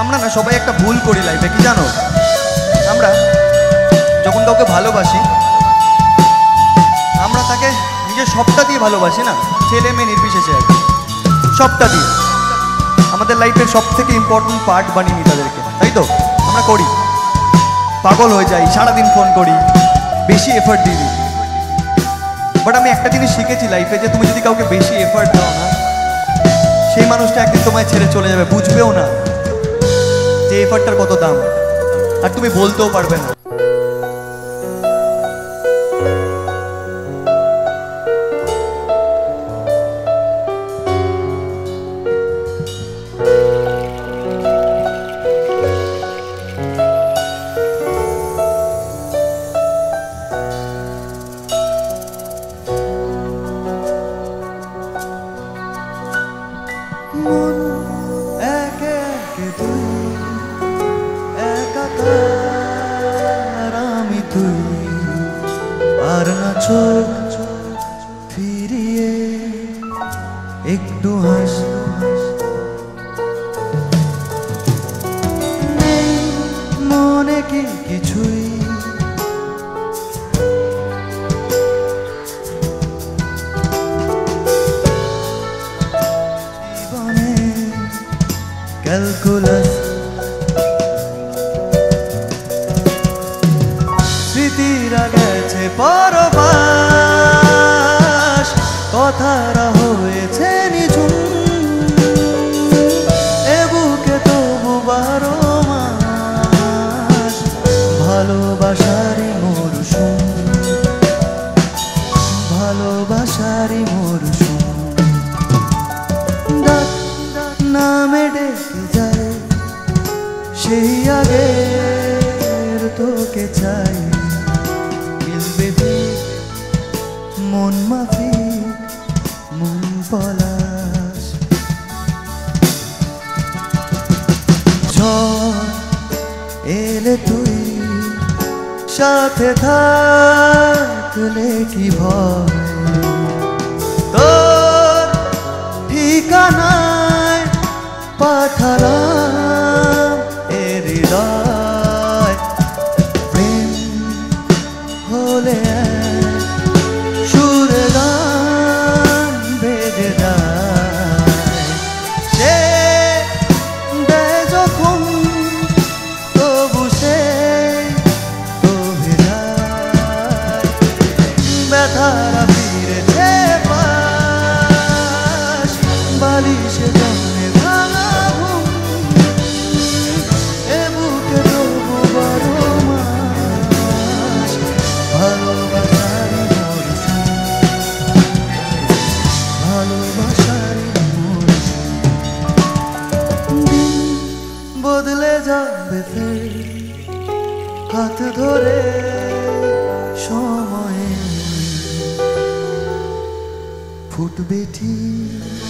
আমরা না সবাই একটা ভুল করি লাইফে, কি জানো? আমরা যখন কাউকে ভালোবাসি, আমরা তাকে নিজের সবটা দিয়ে ভালোবাসি না, ছেলে মেয়ে নির্বিশেষে আর কি, সবটা দিয়ে আমাদের লাইফের সব থেকে ইম্পর্টেন্ট পার্ট বানিয়ে নিই তাদেরকে, তাই তো? আমরা করি, পাগল হয়ে যাই, সারাদিন ফোন করি, বেশি এফর্ট দিই। বাট আমি একটা জিনিস শিখেছি লাইফে, যে তুমি যদি কাউকে বেশি এফর্ট দাও না, সেই মানুষটা একদিন তোমায় ছেড়ে চলে যাবে, বুঝবেও না যে এফর্টটার কত দাম, আর তুমি বলতেও পারবে না। মন একে একে তুই, একাকার আমি তুই, আর না চোখ ফিরিয়ে একটু হাস, নেই মনে কি কিছুই, ক্যালকুলাস স্মৃতিরা গেছে পরবাস, কথারা হয়েছে নিঝুম, এ বুকে তবু 12 মাস ভালোবাসারই মরশুম, ভালোবাসারই মরশুম। নামে ডেকে যায় সেই আগের তোকে চাই, মিলবে ঠিক মন মাফিক মন পলাশ। ঝড় এলে তুই সাথে থাকলে কি ভয়, তোর ঠিকানায় পাঠালাম এ হৃদয়, প্রেম হলে সুরে গান বেজে যায়, সে দেয় যখন তবু সে তো ভেজায়, ব্যথারা ফিরেছে পাশ, বালিশে জমে ভাঙা ঘুম, এ বুকে তবু 12 মাস ভালোবাসারই মরশুম, ভালোবাসারই মরশুম। দিন বদলে যাবে ফের হাত ধরে সময়ে, ফুটবে ঠিক